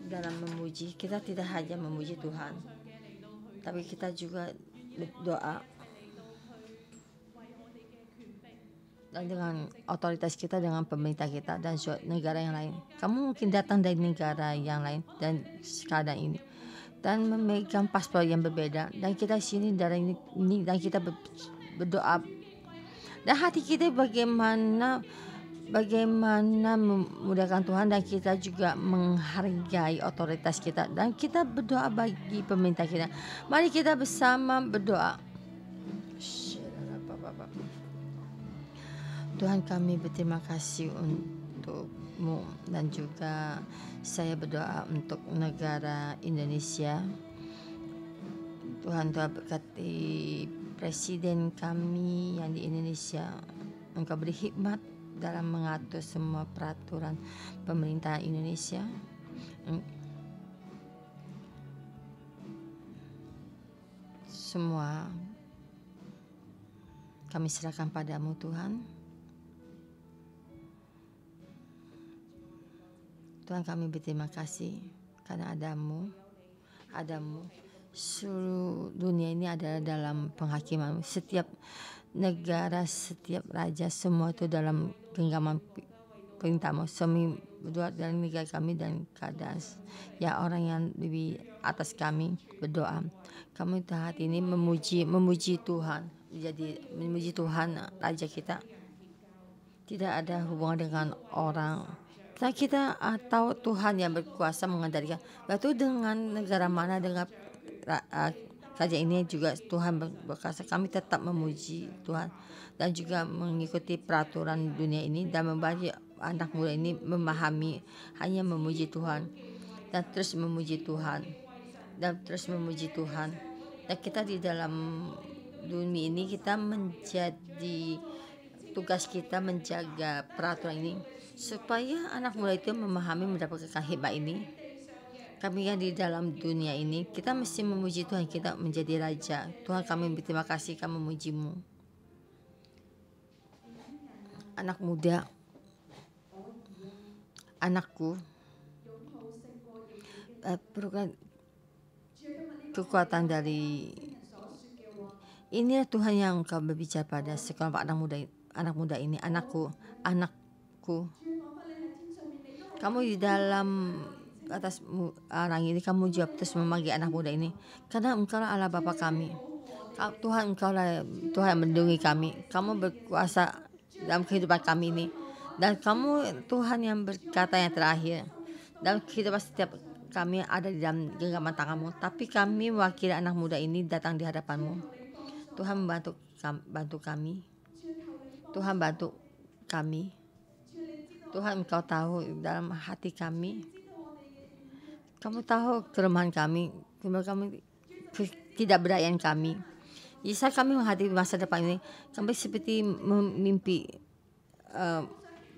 dalam memuji, kita tidak hanya memuji Tuhan, tapi kita juga berdoa. Dan dengan otoritas kita, dengan pemerintah kita dan negara yang lain. Kamu mungkin datang dari negara yang lain dan sekarang ini dan memegang paspor yang berbeda, dan kita sini dari ini dan kita berdoa. Dan hati kita bagaimana memudahkan Tuhan, dan kita juga menghargai otoritas kita, dan kita berdoa bagi pemerintah kita. Mari kita bersama berdoa. Tuhan, kami berterima kasih untuk-Mu, dan juga saya berdoa untuk negara Indonesia. Tuhan, Tuhan berkati presiden kami yang di Indonesia. Engkau beri hikmat dalam mengatur semua peraturan pemerintah Indonesia. Semua kami serahkan padamu, Tuhan. Tuhan kami berterima kasih karena adamu seluruh dunia ini adalah dalam penghakiman. Setiap negara, setiap raja, semua itu dalam genggaman perintahmu. Kami berdoa dalam negara kami dan keadaan ya orang yang lebih atas kami berdoa. Kami saat ini memuji Tuhan, jadi memuji Tuhan Raja kita. Tidak ada hubungan dengan orang. Kita tahu Tuhan yang berkuasa mengendalikan. Lalu dengan negara mana, dengan raja ini juga Tuhan berkuasa. Kami tetap memuji Tuhan dan juga mengikuti peraturan dunia ini dan membagi anak muda ini memahami hanya memuji Tuhan dan terus memuji Tuhan dan terus memuji Tuhan. Dan kita di dalam dunia ini kita menjadi tugas kita menjaga peraturan ini supaya anak muda itu memahami mendapatkan hikmat ini. Kami yang di dalam dunia ini kita mesti memuji Tuhan, kita menjadi raja. Tuhan kami berterima kasih, kami memuji-Mu. Anak muda, anakku, kekuatan dari inilah Tuhan yang Engkau berbicara pada sekelompok anak muda ini. Anakku, kamu di dalam atas orang ini, kamu jawab terus memanggil anak muda ini karena Engkau Allah Bapa kami. Tuhan, Engkau lah Tuhan yang melindungi kami. Kamu berkuasa dalam kehidupan kami ini dan kamu Tuhan yang berkata yang terakhir dalam kehidupan setiap kami ada di dalam genggaman tangan-Mu. Tapi kami mewakili anak muda ini datang di hadapan-Mu. Tuhan bantu kami. Tuhan bantu kami. Tuhan, Engkau tahu dalam hati kami. Kamu tahu kelemahan kami ketidakberdayaan kami. Bisa kami menghadapi masa depan ini. Kami seperti mimpi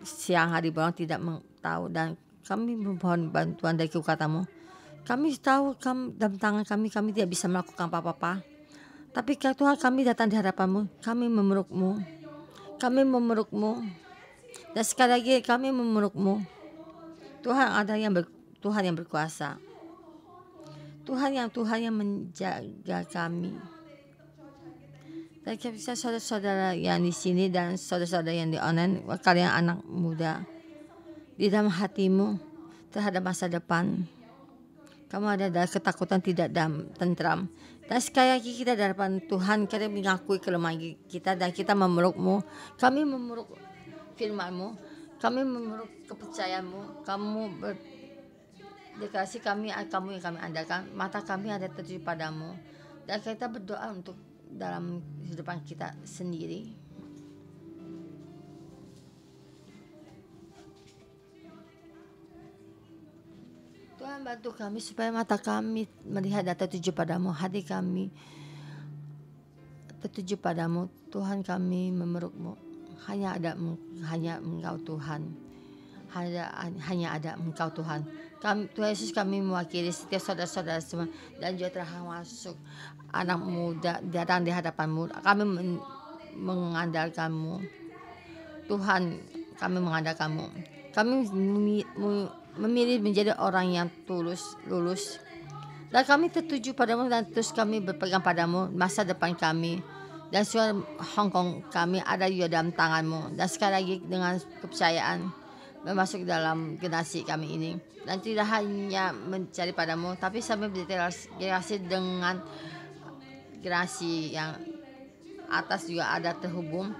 siang hari bolong tidak tahu dan kami memohon bantuan dari kekuatan-Mu. Kami tahu dalam tangan kami tidak bisa melakukan apa-apa. Tapi Tuhan kami datang di hadapan-Mu. Kami memeluk-Mu. Dan sekali lagi kami memeluk-Mu. Tuhan ada Tuhan yang berkuasa. Tuhan yang menjaga kami. Dan kita saudara-saudara yang di sini dan saudara-saudara yang di online, kalian anak muda, di dalam hatimu terhadap masa depan, kamu ada dalam ketakutan, tidak tentram. Dan sekali lagi kita di hadapan Tuhan, kita mengakui kelemahan kita dan kita memeluk-Mu. Kami memeluk firman-Mu, kami memeluk kepercayaan-Mu. Kamu berdeklarasi kamu yang kami andalkan. Mata kami ada tertuju padamu. Dan kita berdoa untuk dalam kehidupan kita sendiri. Tuhan bantu kami supaya mata kami melihat dan tertuju padamu, hati kami tertuju padamu. Tuhan kami memeluk-Mu. Hanya Engkau Tuhan. Hanya ada Engkau Tuhan. Tuhan Yesus, kami mewakili setiap saudara-saudara semua dan juga telah masuk anak muda datang di hadapan-Mu. Kami mengandalkan-Mu. Tuhan, kami mengandalkan-Mu. Kami memilih menjadi orang yang lulus. Dan kami tertuju padamu dan terus kami berpegang padamu masa depan kami. Dan suara Hong Kong kami ada juga dalam tangan-Mu. Dan sekali lagi dengan kepercayaan masuk dalam generasi kami ini. Dan tidak hanya mencari padamu, tapi sampai berinteraksi dengan generasi yang atas juga ada terhubung.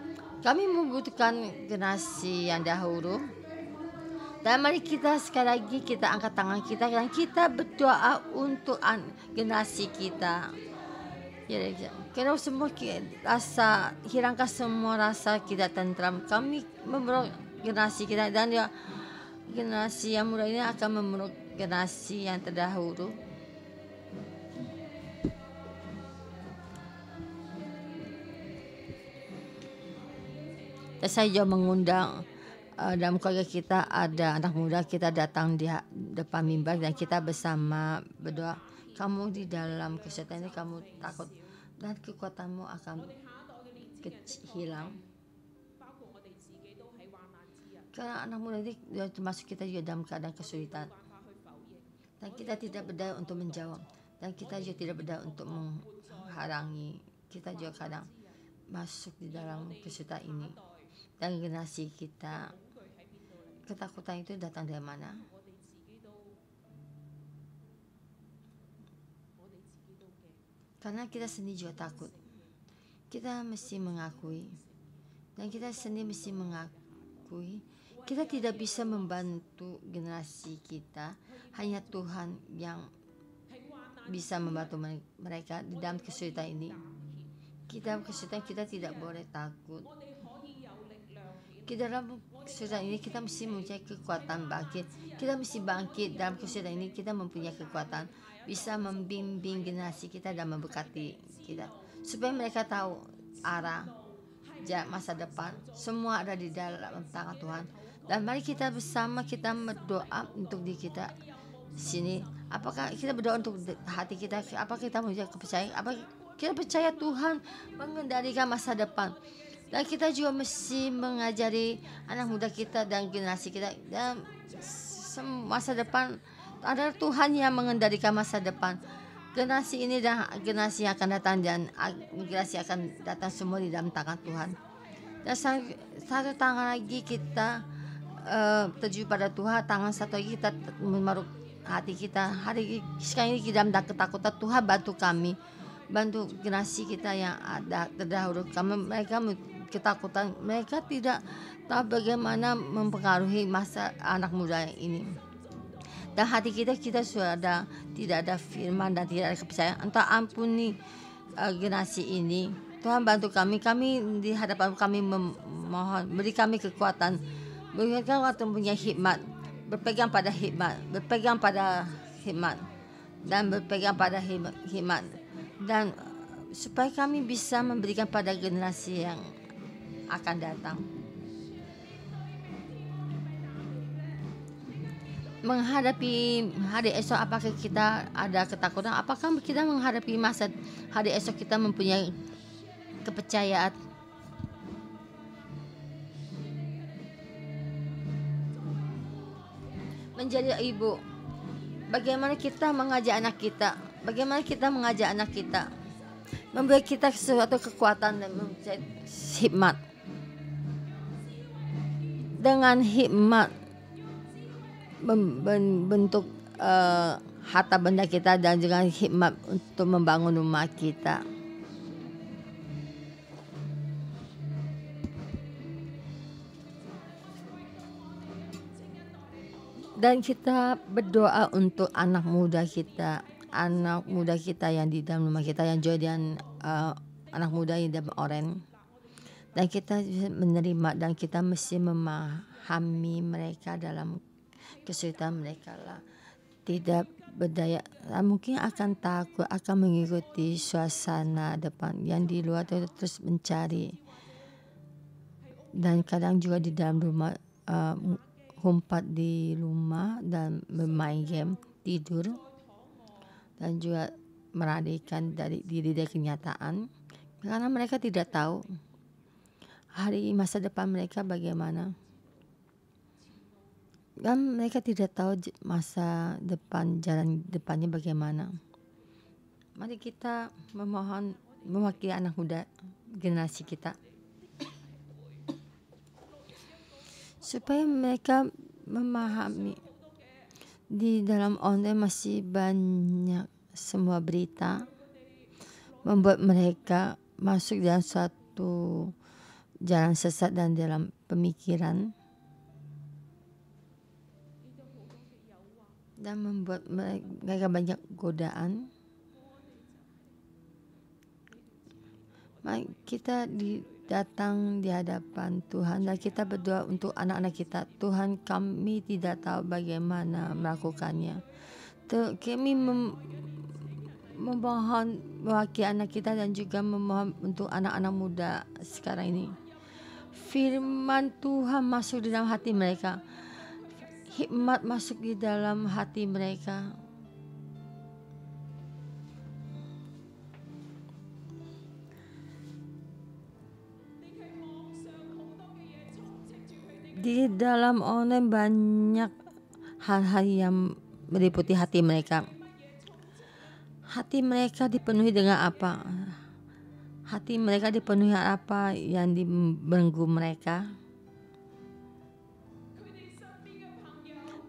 Kami membutuhkan generasi yang dahulu. Dan mari kita sekali lagi kita angkat tangan kita dan kita berdoa untuk generasi kita. Karena semua rasa, hilangkan semua rasa kita tentram. Kami memeluk generasi kita dan ya generasi yang muda ini akan memeluk generasi yang terdahulu. Dan saya juga mengundang dalam keluarga kita ada anak muda, kita datang di depan mimbar dan kita bersama berdoa. Kamu di dalam kesehatan ini kamu takut dan kekuatanmu akan hilang. Karena anak muda ini termasuk kita juga dalam keadaan kesulitan. Dan kita tidak berdaya untuk menjawab. Dan kita juga tidak berdaya untuk menghalangi. Kita juga kadang masuk di dalam kesulitan ini. Dan generasi kita, ketakutan itu datang dari mana? Karena kita sendiri juga takut. Kita mesti mengakui. Dan kita sendiri mesti mengakui. Kita tidak bisa membantu generasi kita. Hanya Tuhan yang bisa membantu mereka di dalam kesulitan ini. Kita kesulitan, kita tidak boleh takut. Kita dalam kesulitan ini kita mesti mempunyai kekuatan bangkit. Kita mesti bangkit dalam kesulitan ini. Kita mempunyai kekuatan bisa membimbing generasi kita dan memberkati kita supaya mereka tahu arah masa depan. Semua ada di dalam tangan Tuhan. Dan mari kita bersama kita berdoa untuk diri kita sini. Apakah kita berdoa untuk hati kita? Apakah kita mempunyai kepercayaan? Apa kita percaya Tuhan mengendalikan masa depan? Dan kita juga mesti mengajari anak muda kita dan generasi kita dan masa depan adalah Tuhan yang mengendalikan masa depan. Generasi ini dan generasi yang akan datang dan generasi akan datang semua di dalam tangan Tuhan. Dan satu tangan lagi kita terjun pada Tuhan, tangan satu lagi kita menaruh hati kita. Hari sekarang ini dalam ketakutan, Tuhan bantu kami, bantu generasi kita yang ada terdahulu. Mereka ketakutan, mereka tidak tahu bagaimana mempengaruhi masa anak muda ini. Dan hati kita sudah tidak ada firman dan tidak ada kepercayaan. Entah ampuni generasi ini. Tuhan bantu kami di hadapan kami memohon, beri kami kekuatan, berikan waktu punya hikmat, berpegang pada hikmat, dan berpegang pada hikmat, dan supaya kami bisa memberikan pada generasi yang akan datang. Menghadapi hari esok, apakah kita ada ketakutan? Apakah kita menghadapi masa hari esok kita mempunyai kepercayaan? Menjadi ibu, bagaimana kita mengajak anak kita? Bagaimana kita mengajak anak kita? Memberi kita sesuatu kekuatan dan menjadi hikmat. Dengan hikmat membentuk harta benda kita dan dengan hikmat untuk membangun rumah kita. Dan kita berdoa untuk anak muda kita yang di dalam rumah kita, yang Jordan, anak muda yang dalam Oren. Dan kita menerima dan kita mesti memahami mereka dalam kesulitan mereka lah. Tidak berdaya, mungkin akan takut, akan mengikuti suasana depan yang di luar terus mencari. Dan kadang juga di dalam rumah humpat di rumah dan bermain game, tidur, dan juga melarikan dari diri dari kenyataan karena mereka tidak tahu hari masa depan mereka bagaimana. Dan mereka tidak tahu masa depan, jalan depannya bagaimana. Mari kita memohon mewakili anak muda generasi kita supaya mereka memahami di dalam online masih banyak semua berita membuat mereka masuk dalam suatu jalan sesat dan dalam pemikiran dan membuat mereka banyak godaan. Mari kita datang di hadapan Tuhan dan kita berdoa untuk anak-anak kita. Tuhan, kami tidak tahu bagaimana melakukannya. Kami memohon mewakili anak kita dan juga memohon untuk anak-anak muda sekarang ini. Firman Tuhan masuk di dalam hati mereka. Hikmat masuk di dalam hati mereka. Di dalam online banyak hal-hal yang meliputi hati mereka. Hati mereka dipenuhi dengan apa? Hati mereka dipenuhi apa yang dibelenggu mereka?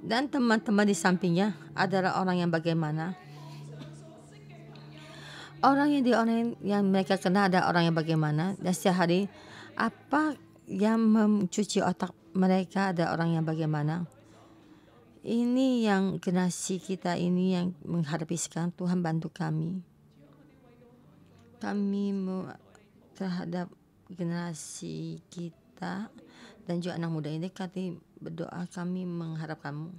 Dan teman-teman di sampingnya adalah orang yang bagaimana? Orang yang mereka kenal ada orang yang bagaimana? Dan setiap hari apa yang mencuci otak mereka ada orang yang bagaimana? Ini yang generasi kita ini yang menghadapi sekarang. Tuhan bantu kami. Kami terhadap generasi kita dan juga anak muda ini, kami berdoa, kami mengharap kamu.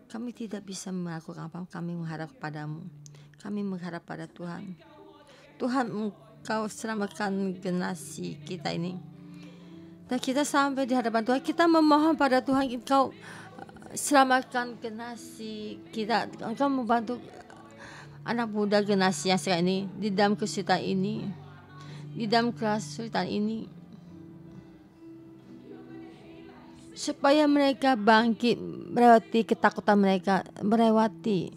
Kami tidak bisa melakukan apa, kami mengharap kepadamu. Kami mengharap pada Tuhan. Tuhan, Engkau selamatkan generasi kita ini. Dan kita sampai di hadapan Tuhan, kita memohon pada Tuhan, Engkau selamatkan generasi kita. Engkau membantu anak muda generasi yang sekarang ini di dalam kesulitan ini, di dalam kesulitan ini, supaya mereka bangkit melewati ketakutan mereka, melewati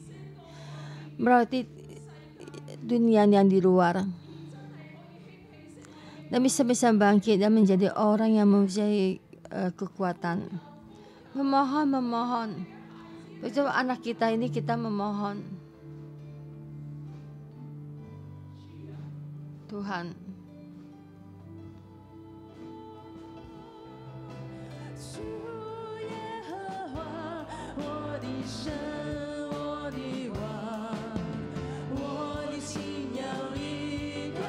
dunia yang di luar, dan bisa bangkit dan menjadi orang yang mempunyai kekuatan. Memohon. Betul, anak kita ini kita memohon. Tuhan. 主耶和华，我的神，我的王，我的心要依靠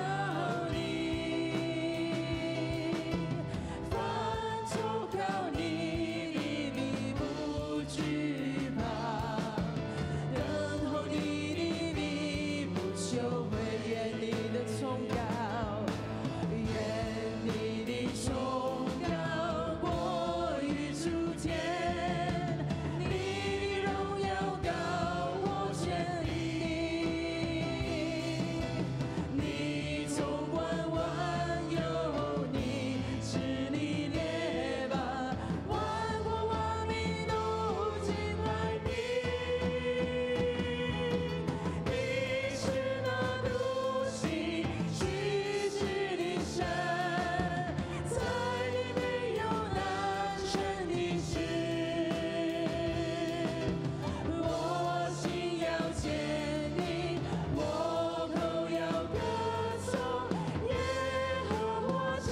你。凡投靠你的，必不惧怕；等候你的，必不羞愧。愿你的崇高，愿你的崇高过于诸天，你的荣耀高过全地，你纵观万有，你治理列邦，万国万民都敬拜你。你是那独行奇迹的神，在你没有难成的事。我心要坚定，我口要歌颂耶和华神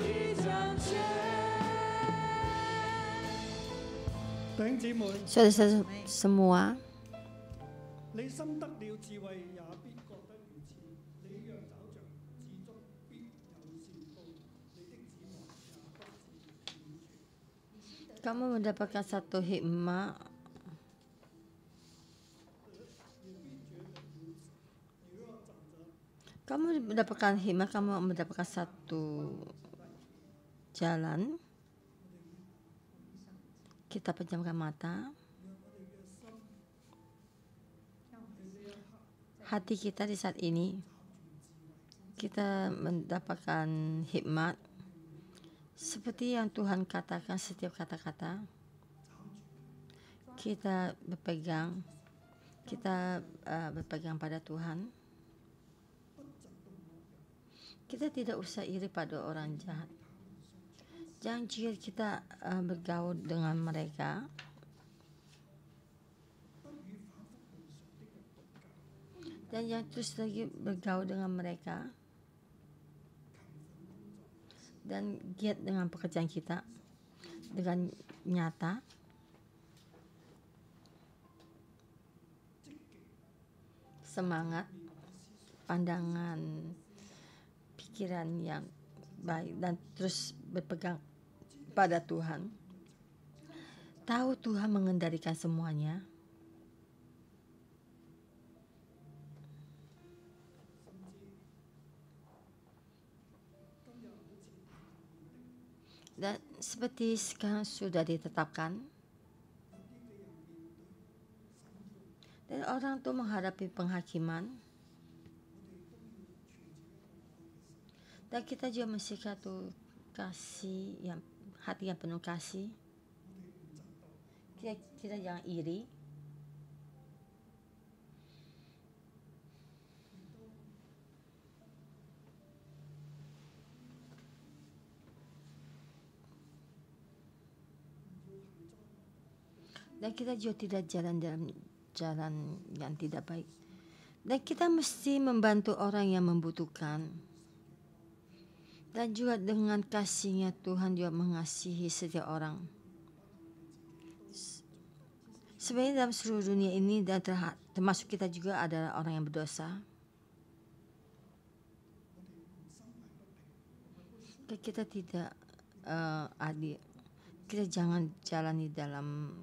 已掌权。弟兄姊妹， Saudara semua, 你心得了智慧，也必覺得如此。你若找着至終，必有善報。你的指望也不至斷絕。 kamu mendapatkan satu hikmah. Kamu mendapatkan hikmah, kamu mendapatkan satu jalan. Kita pejamkan mata. Hati kita di saat ini, kita mendapatkan hikmat seperti yang Tuhan katakan setiap kata-kata. Kita berpegang pada Tuhan. Kita tidak usah iri pada orang jahat. Jangan jika kita bergaul dengan mereka, dan yang terus lagi bergaul dengan mereka, dan giat dengan pekerjaan kita dengan nyata, semangat, pandangan, pikiran yang baik, dan terus berpegang pada Tuhan. Tahu Tuhan mengendalikan semuanya. Dan seperti sekarang sudah ditetapkan, dan orang itu menghadapi penghakiman, dan kita juga mesti kasih yang hati yang penuh kasih. Kita jangan iri. Dan kita juga tidak jalan dalam jalan yang tidak baik. Dan kita mesti membantu orang yang membutuhkan. Dan juga dengan kasih-Nya Tuhan juga mengasihi setiap orang. Sebenarnya dalam seluruh dunia ini dan termasuk kita juga adalah orang yang berdosa. Dan kita tidak adil. Kita jangan jalani dalam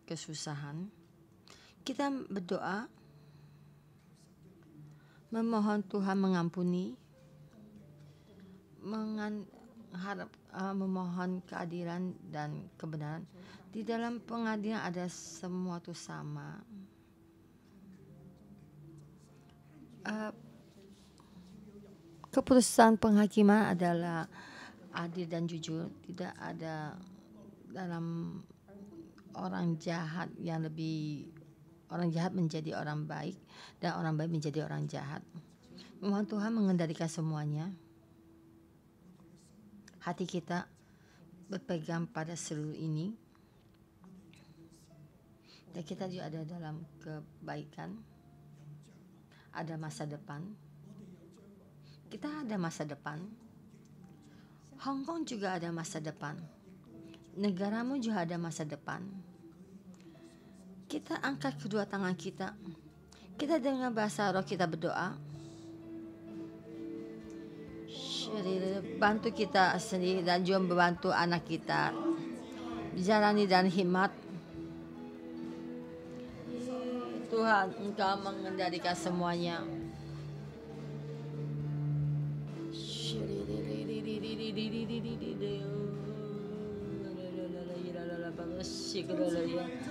kesusahan. Kita berdoa, memohon Tuhan mengampuni, memohon keadilan dan kebenaran. Di dalam pengadilan ada semua itu sama. Keputusan penghakiman adalah adil dan jujur. Tidak ada dalam orang jahat yang lebih, orang jahat menjadi orang baik dan orang baik menjadi orang jahat. Mohon Tuhan mengendalikan semuanya. Hati kita berpegang pada seluruh ini. Dan kita juga ada dalam kebaikan. Ada masa depan. Kita ada masa depan. Hong Kong juga ada masa depan. Negaramu juga ada masa depan. Kita angkat kedua tangan kita. Kita dengan bahasa roh kita berdoa. Bantu kita sendiri dan juga membantu anak kita. Jalani dan hikmat. Tuhan, Engkau mengendalikan semuanya.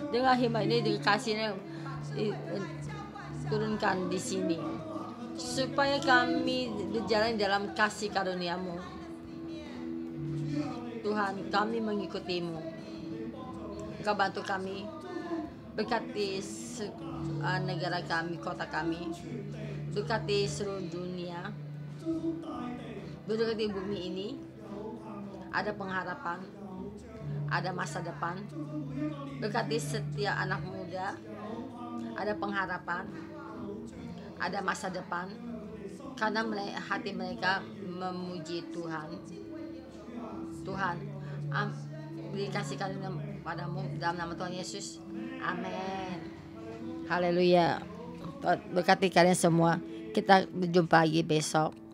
Dengan hikmat ini dikasihnya turunkan di sini supaya kami berjalan dalam kasih karunia-Mu. Tuhan, kami mengikutimu. Engkau bantu kami, berkati negara kami, kota kami, berkati seluruh dunia, berkati bumi ini. Ada pengharapan, ada masa depan. Berkati setiap anak muda, ada pengharapan, ada masa depan, karena hati mereka memuji Tuhan. Tuhan, beri kasih karunia padamu dalam nama Tuhan Yesus. Amin. Haleluya. Berkati kalian semua. Kita berjumpa lagi besok.